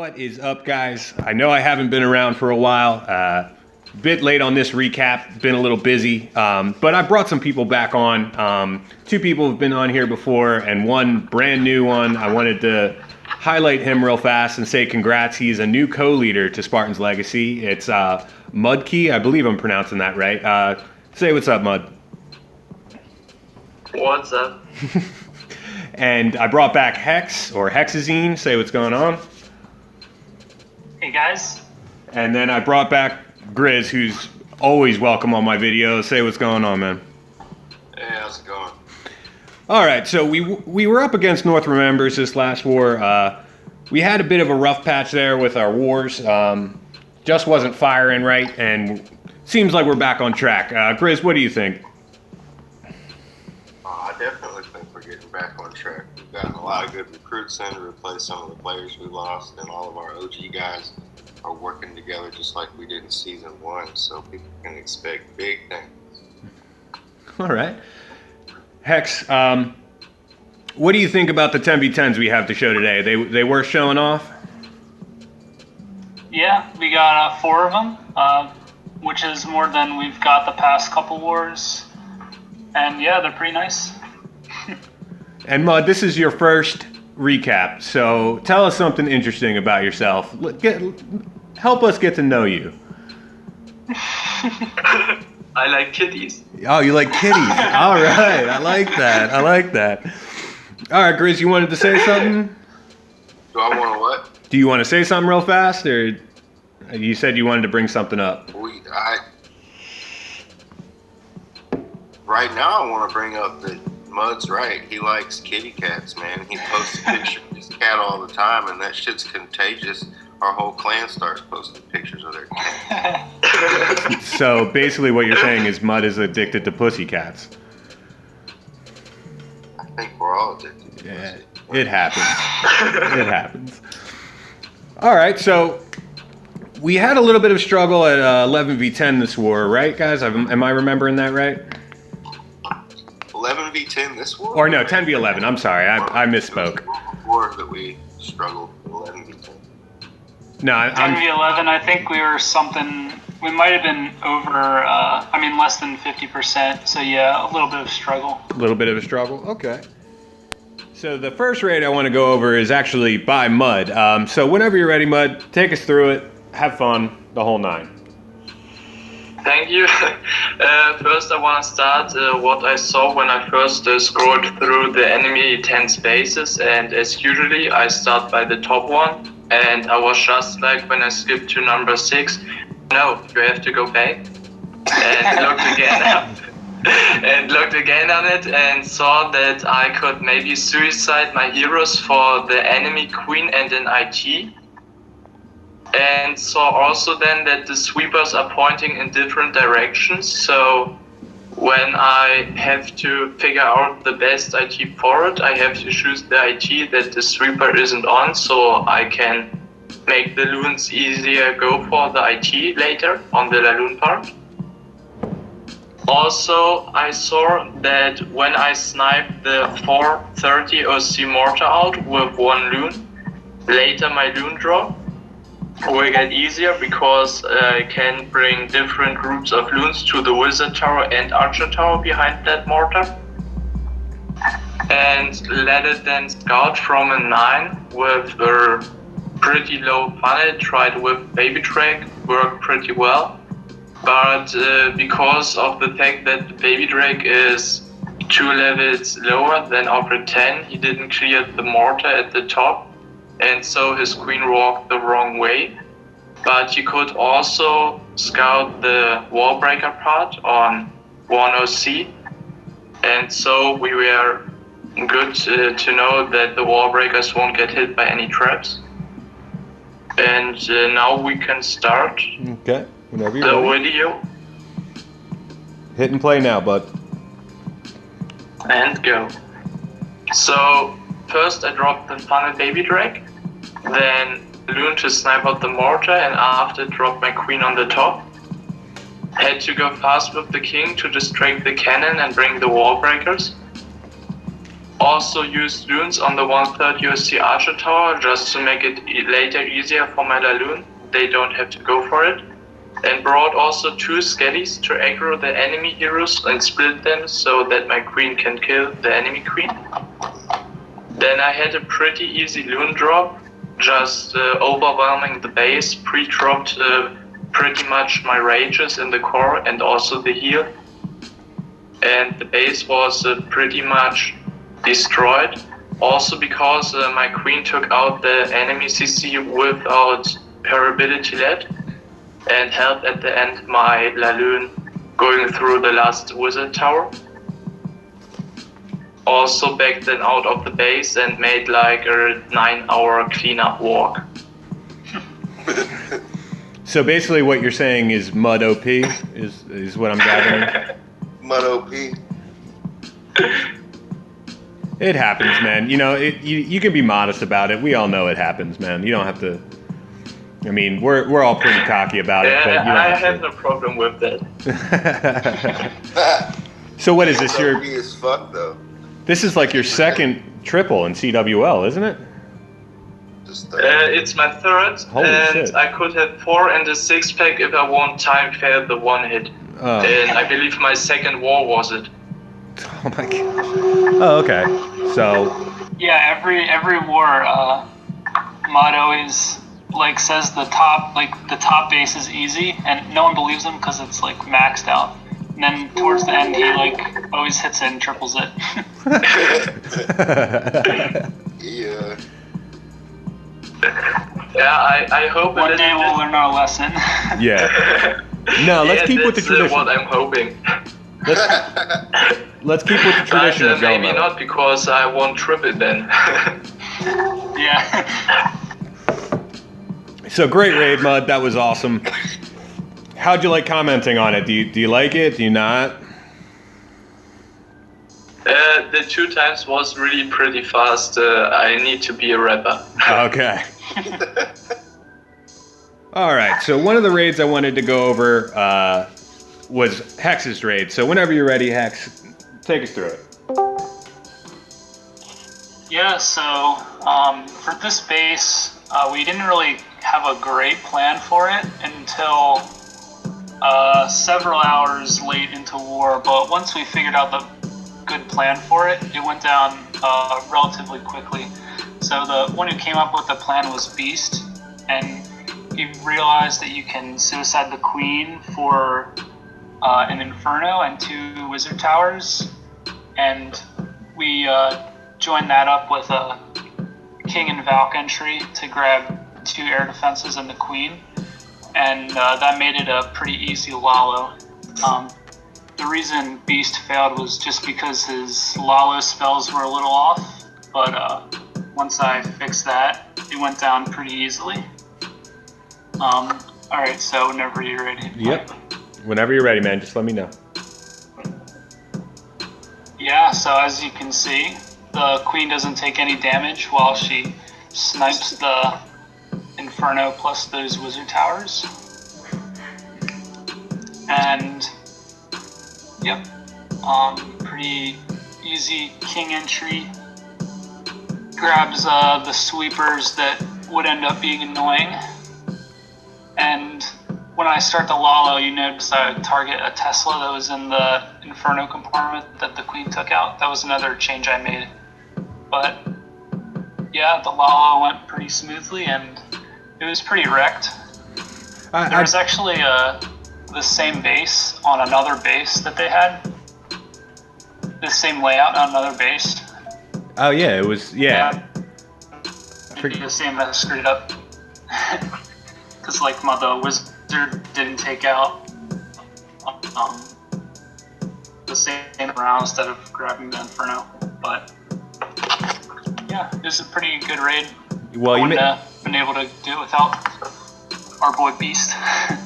What is up, guys? I know I haven't been around for a while. Bit late on this recap, been a little busy, but I brought some people back on. Two people have been on here before, and one brand new one. I wanted to highlight him real fast and say congrats. He's a new co-leader to Spartan's Legacy. It's Mudkey. I believe I'm pronouncing that right. Say what's up, Mud. What's up? And I brought back Hex, or Hexazine. Say what's going on. Hey guys. And then I brought back Grizz, who's always welcome on my videos. Say what's going on, man. Hey, how's it going? All right, so we were up against North Remembers this last war. We had a bit of a rough patch there with our wars. Just wasn't firing right, and seems like we're back on track. Grizz, what do you think? I definitely think we're getting back on track. We've gotten a lot of good recruits in to replace some of the players we lost, and all of our OG guys are working together just like we did in Season 1, so people can expect big things. All right. Hex, what do you think about the 10v10s we have to show today? They worth showing off? Yeah, we got 4 of them, which is more than we've got the past couple wars. And yeah, they're pretty nice. And Mud, this is your first recap, so tell us something interesting about yourself. Help us get to know you. I like kitties. Oh, you like kitties. All right, I like that. I like that. All right, Grizz, you wanted to say something? Do I want to what? Do you want to say something real fast, or you said you wanted to bring something up? Right now I want to bring up that Mud's right. He likes kitty cats, man. He posts pictures of his cat all the time, and that shit's contagious. Our whole clan starts posting pictures of their cat. So basically what you're saying is Mud is addicted to pussycats. I think we're all addicted to Yeah, pussy. it happens. It happens. All right, so we had a little bit of struggle at 11v10 this war, right, guys? Am I remembering that right? 11v10 this war? Or no, 10v11. I'm sorry, I misspoke. Before that we struggled with 11v10. No, I'm 10v11, I think we were something, we might have been over, less than 50%. So yeah, a little bit of struggle. a little bit of a struggle. Okay. So the first raid I want to go over is actually by Mud. So whenever you're ready, Mud, take us through it. Have fun, the whole 9. Thank you. First, I want to start what I saw when I first scrolled through the enemy 10 spaces, and as usually, I start by the top one, and I was just like when I skipped to number 6, no, you have to go back, and looked again on it, and saw that I could maybe suicide my heroes for the enemy queen and an IT. And saw also then that the sweepers are pointing in different directions, so when I have to figure out the best IT for it, I have to choose the IT that the sweeper isn't on, so I can make the loons easier go for the IT later on the Laloon part. Also, I saw that when I snipe the 430 OC mortar out with 1 loon, later my loon draw will get easier because I can bring different groups of loons to the wizard tower and archer tower behind that mortar, and let it then scout from a 9 with a pretty low funnel. Tried with baby drake, worked pretty well, but because of the fact that the baby drake is 2 levels lower than Ogre 10, he didn't clear the mortar at the top, and so his queen walked the wrong way. But you could also scout the wall breaker part on 1 OC, and so we were good to know that the wall breakers won't get hit by any traps. And now we can start Okay, whenever the you're ready. video Hit and play now, bud. and go. So first I dropped the funnel baby drake, then loon to snipe out the mortar, and after dropped my queen on the top. Had to go fast with the king to distract the cannon and bring the wall breakers. Also used loons on the 1/3 USC Archer Tower just to make it later easier for my Laloon. They don't have to go for it. And brought also 2 Skellies to aggro the enemy heroes and split them so that my queen can kill the enemy queen. Then I had a pretty easy loon drop, just overwhelming the base, pre-dropped pretty much my rages in the core and also the heal. And the base was pretty much destroyed. Also because my queen took out the enemy CC without her ability LED and helped at the end my Laloon going through the last wizard tower. Also backed then out of the base and made like a 9-hour cleanup walk. So basically what you're saying is mud OP is what I'm gathering. Mud OP. It happens, man. You know, you can be modest about it. We all know it happens, man. You don't have to. I mean, we're all pretty cocky about it, but you don't I have have no problem with that. to. So what is this? OP Your as fuck though. this is like your second triple in CWL, isn't it? Just It's my third, Holy and shit. I could have 4 and a 6-pack if I won time fair the 1 hit. Oh. And I believe my second war was it. Oh my god. Oh, okay. So Yeah, every war, Mod always like says the top base is easy, and no one believes him because it's like maxed out. And then towards the end, he like always hits it and triples it. yeah. Yeah, I hope One day we'll learn our lesson. yeah. No, let's keep with the that's tradition. what I'm hoping. Let's keep with the tradition But of going. maybe not because I won't triple then. Yeah. So great raid, Mud. That was awesome. How'd you like commenting on it? Do you like it? Do you not? The 2 times was really pretty fast. I need to be a rapper. Okay. All right. So one of the raids I wanted to go over was Hex's raid. So whenever you're ready, Hex, take us through it. Yeah, so for this base, we didn't really have a great plan for it until several hours late into war, but once we figured out the good plan for it, it went down relatively quickly. So the one who came up with the plan was Beast, and he realized that you can suicide the queen for an Inferno and 2 wizard towers, and we joined that up with a King and Valk entry to grab 2 air defenses and the queen, and that made it a pretty easy Lalo. The reason Beast failed was just because his Lalo spells were a little off, but once I fixed that, it went down pretty easily. Alright, so whenever you're ready. Yep. Whenever you're ready, man, just let me know. Yeah, so as you can see, the queen doesn't take any damage while she snipes the Inferno plus those wizard towers. And yep, pretty easy king entry. Grabs the sweepers that would end up being annoying. And when I start the Lalo, you notice I target a Tesla that was in the Inferno compartment that the queen took out. That was another change I made. But yeah, the Lalo went pretty smoothly and it was pretty wrecked. There was actually the same base on another base that they had. The same layout on another base. Oh yeah, it was The same that screwed up. Because like the wizard didn't take out the same round instead of grabbing the Inferno. But yeah, it was a pretty good raid. Well, you wouldn't have been able to do it without our boy Beast.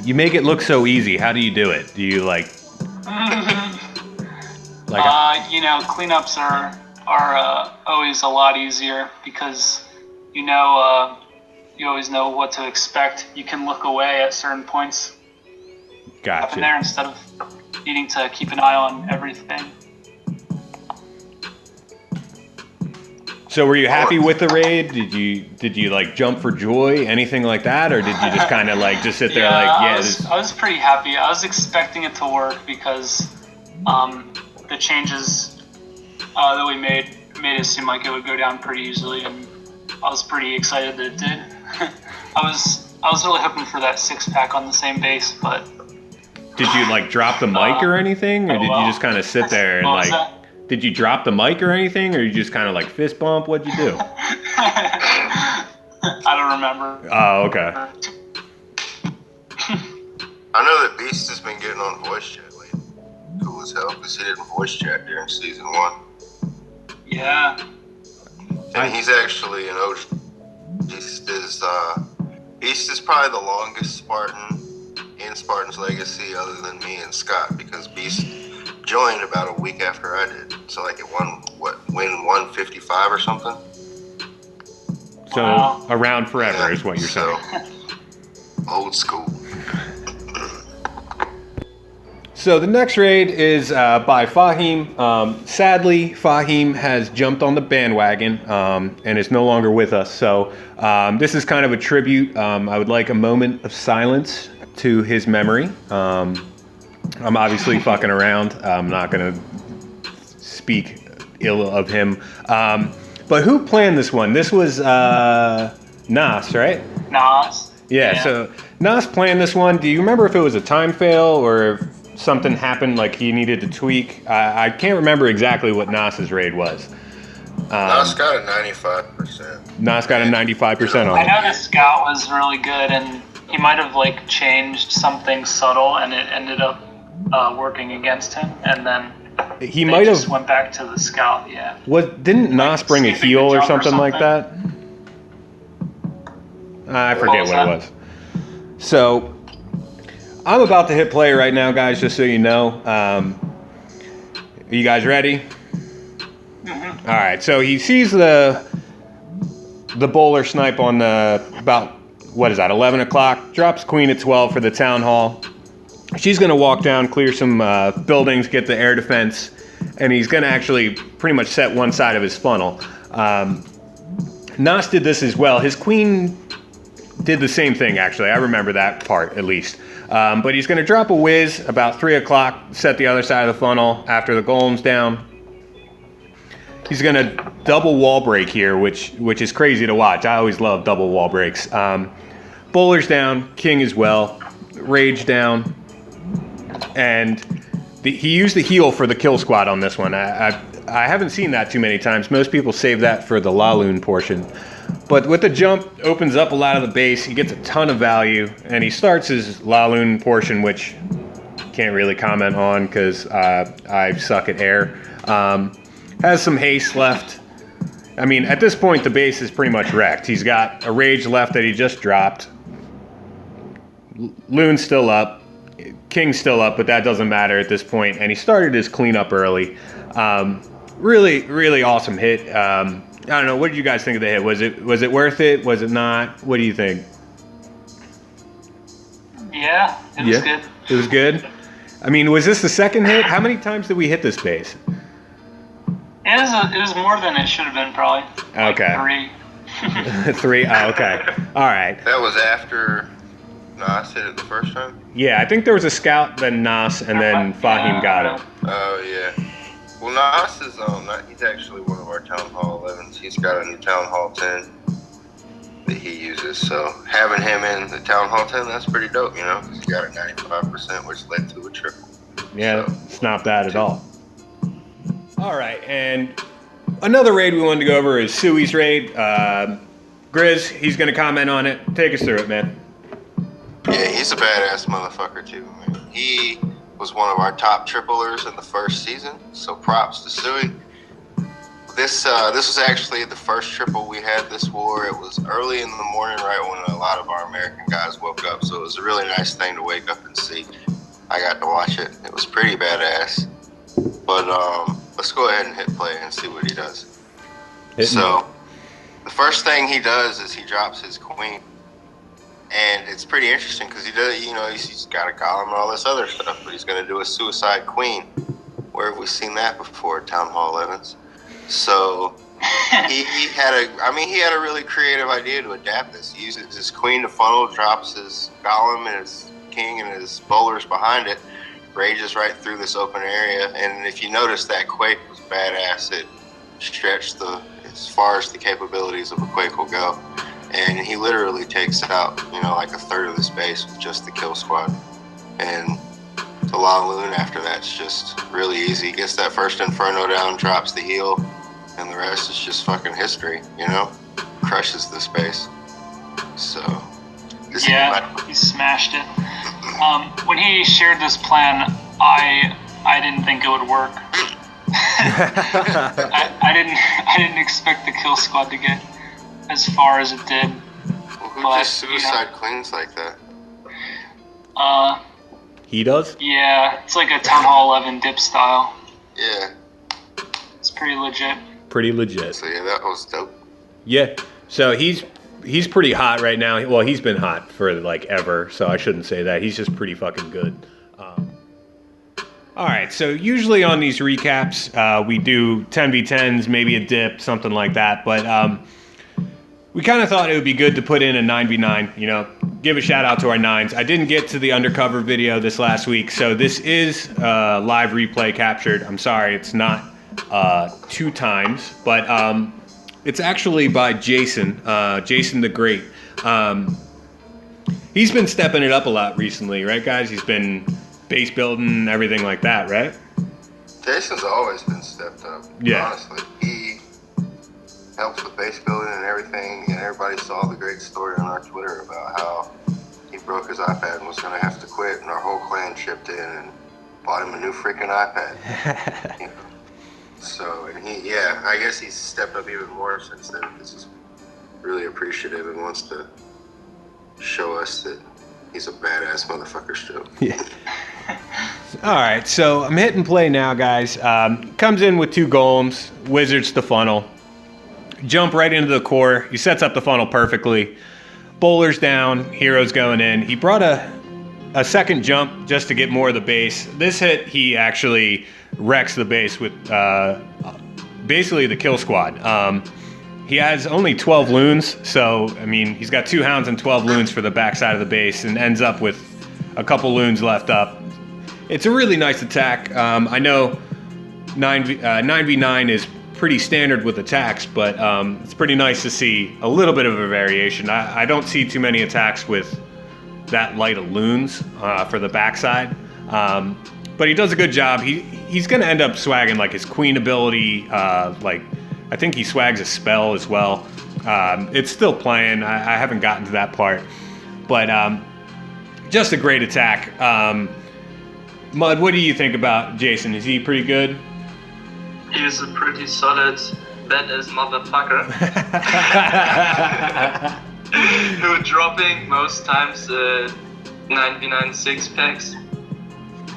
you make it look so easy. How do you do it? Do you like Cleanups are always a lot easier because you always know what to expect. You can look away at certain points up in there Gotcha. instead of needing to keep an eye on everything. So were you happy with the raid? Did you like jump for joy, anything like that, or did you just kind of like just sit there Yeah, like, yeah, I was pretty happy. I was expecting it to work because the changes that we made it seem like it would go down pretty easily, and I was pretty excited that it did. I was really hoping for that 6-pack on the same base, but did you like drop the mic or anything, or did you just kind of sit there and What was like? Did you drop the mic or anything, or you just kind of like fist bump? What'd you do? I don't remember. Oh, okay. I know that Beast has been getting on voice chat lately. Cool as hell, because he didn't voice chat during season 1. Yeah. And he's actually an OG. Beast is probably the longest Spartan in Spartan's Legacy other than me and Scott, because Beast joined about a week after I did. So like it won 155 or something. So Wow. around forever Yeah, is what you're so, saying. Old school. So the next raid is by Fahim. Sadly, Fahim has jumped on the bandwagon and is no longer with us. So this is kind of a tribute. I would like a moment of silence to his memory. I'm obviously fucking around. I'm not going to speak ill of him. But who planned this one? This was Nas, right? Nas. Yeah, so Nas planned this one. Do you remember if it was a time fail or if something happened like he needed to tweak? I can't remember exactly what Nas's raid was. Nas got a 95%. Nas got a 95% on I it. know the scout was really good, and he might have like changed something subtle, and it ended up working against him, and then He they might just have. went back to the scout. Yeah. Didn't Nas bring a skipping heal the or jump or something like that? I forget was what it that? was. So I'm about to hit play right now, guys, just so you know. Are you guys ready? Mm-hmm. All right, so he sees the bowler snipe on about, what is that, 11 o'clock, drops queen at 12 for the town hall. She's going to walk down, clear some buildings, get the air defense, and he's going to actually pretty much set one side of his funnel. Nas did this as well. His queen did the same thing, actually. I remember that part, at least. But he's going to drop a whiz about 3 o'clock, set the other side of the funnel after the golem's down. He's going to double wall break here, which is crazy to watch. I always love double wall breaks. Bowler's down, king as well, rage down, and he used the heal for the kill squad on this one. I haven't seen that too many times. Most people save that for the Laloon portion. But with the jump, opens up a lot of the base. He gets a ton of value, and he starts his Laloon portion, which can't really comment on because I suck at air. Has some haste left. I mean, at this point, the base is pretty much wrecked. He's got a rage left that he just dropped. Loon's still up. King's still up, but that doesn't matter at this point. And he started his cleanup early. Really, really awesome hit. I don't know. What did you guys think of the hit? Was it worth it? Was it not? What do you think? Yeah, it was good. It was good. I mean, was this the second hit? How many times did we hit this base? It was more than it should have been, probably. Like Okay. 3. 3. Oh, okay. All right. That was after Nas hit it the first time? Yeah, I think there was a scout, then Nas, and then Fahim got it. Oh, yeah. Well, Nas is he's actually one of our Town Hall 11s. He's got a new Town Hall 10 that he uses. So having him in the Town Hall 10, that's pretty dope, you know, because he got a 95%, which led to a triple. Yeah, it's not bad at all. All right, and another raid we wanted to go over is Sui's raid. Grizz, he's going to comment on it. Take us through it, man. Yeah, he's a badass motherfucker too, man. He was one of our top triplers in the first season, so props to Sui. This was actually the first triple we had this war. It was early in the morning, right when a lot of our American guys woke up, so it was a really nice thing to wake up and see. I got to watch it. It was pretty badass. But let's go ahead and hit play and see what he does. So the first thing he does is he drops his queen. And it's pretty interesting because he does, you know, he's got a golem and all this other stuff, but he's going to do a suicide queen. Where have we seen that before, Town Hall 11s? So he had a really creative idea to adapt this. He uses his queen to funnel, drops his golem and his king and his bowlers behind it, rages right through this open area. And if you notice, that Quake was badass. It stretched as far as the capabilities of a Quake will go. And he literally takes out, like a third of this base with just the kill squad. And the La Lune after that's just really easy. Gets that first Inferno down, drops the heal, and the rest is just fucking history, Crushes the space. So, he smashed it. When he shared this plan, I didn't think it would work. I didn't expect the kill squad to get as far as it did. Well, who just suicide cleans like that? He does? Yeah, it's like a Town Hall 11 dip style. Yeah. It's pretty legit. Pretty legit. So yeah, that was dope. Yeah. So he's pretty hot right now. Well, he's been hot for like ever, so I shouldn't say that. He's just pretty fucking good. All right, so usually on these recaps, we do 10v10s, maybe a dip, something like that. But we kind of thought it would be good to put in a 9v9, give a shout out to our nines. I didn't get to the undercover video this last week, so this is live replay captured. I'm sorry, it's not 2 times, but it's actually by Jason, Jason the Great. He's been stepping it up a lot recently, right, guys? He's been base building, everything like that, right? Jason's always been stepped up. Yeah. Honestly, he helps with base building and everything, and everybody saw the great story on our Twitter about how he broke his iPad and was going to have to quit, and our whole clan chipped in and bought him a new freaking iPad. So, and I guess he's stepped up even more since then. This is really appreciative and wants to show us that he's a badass motherfucker still. Yeah. All right, so I'm hitting play now, guys. Comes in with 2 golems, wizards the funnel. Jump right into the core. He sets up the funnel perfectly. Bowlers down, heroes going in. He brought a second jump just to get more of the base. This hit, he actually wrecks the base with basically the kill squad. He has only 12 loons, so, he's got 2 hounds and 12 loons for the backside of the base and ends up with a couple loons left up. It's a really nice attack. I know 9v9 is pretty standard with attacks, but it's pretty nice to see a little bit of a variation. I don't see too many attacks with that light of loons for the backside. But he does a good job. He's going to end up swagging like his queen ability, I think he swags a spell as well. It's still playing. I haven't gotten to that part. But just a great attack. Mud, what do you think about Jason? Is he pretty good? He's a pretty solid, badass motherfucker. Who dropping most times 9v9 6-packs.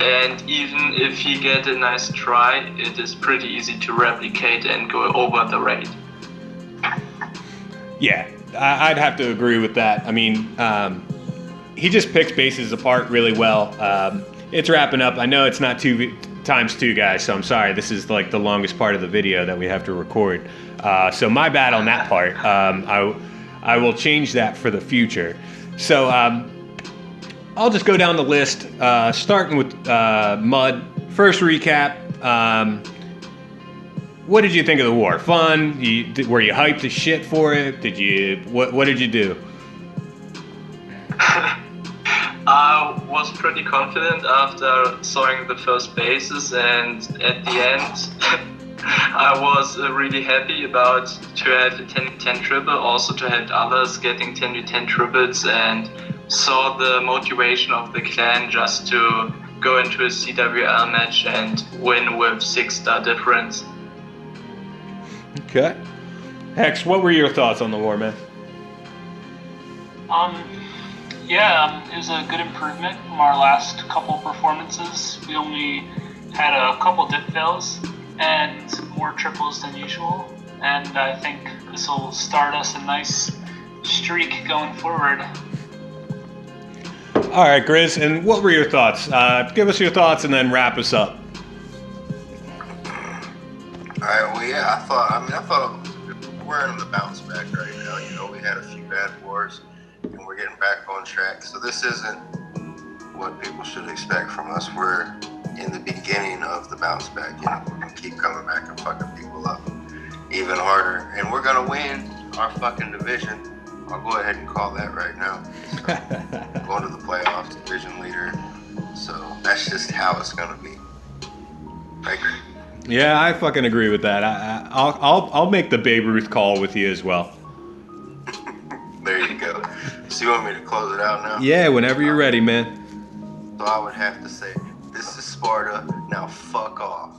And even if he get a nice try, it is pretty easy to replicate and go over the raid. Yeah, I'd have to agree with that. He just picks bases apart really well. It's wrapping up. I know it's not 2 times 2, guys, so I'm sorry. This is like the longest part of the video that we have to record. So my bad on that part. I will change that for the future. So I'll just go down the list, starting with Mud. First recap. What did you think of the war? Fun? Were you hyped as shit for it? What did you do? I was pretty confident after sawing the first bases, and at the end, I was really happy about to have a 10v10 triple, also to have others getting 10v10 triples, and saw the motivation of the clan just to go into a CWL match and win with 6-star difference. Okay. Hex, what were your thoughts on the war, man? It was a good improvement from our last couple performances. We only had a couple dip fails and more triples than usual. And I think this will start us a nice streak going forward. All right, Grizz, and what were your thoughts? Give us your thoughts and then wrap us up. All right, I thought we're in the bounce back right now. You know, we had a few bad wars, and we're getting back on track. So this isn't what people should expect from us. We're in the beginning of the bounce back. You know, we're gonna keep coming back and fucking people up even harder, and we're gonna win our fucking division. I'll go ahead and call that right now. So, going to the playoffs, division leader. So that's just how it's gonna be. Right? Yeah, I fucking agree with that. I'll make the Babe Ruth call with you as well. There you go. So you want me to close it out now? Yeah, whenever you're ready, man. So I would have to say, this is Sparta. Now fuck off.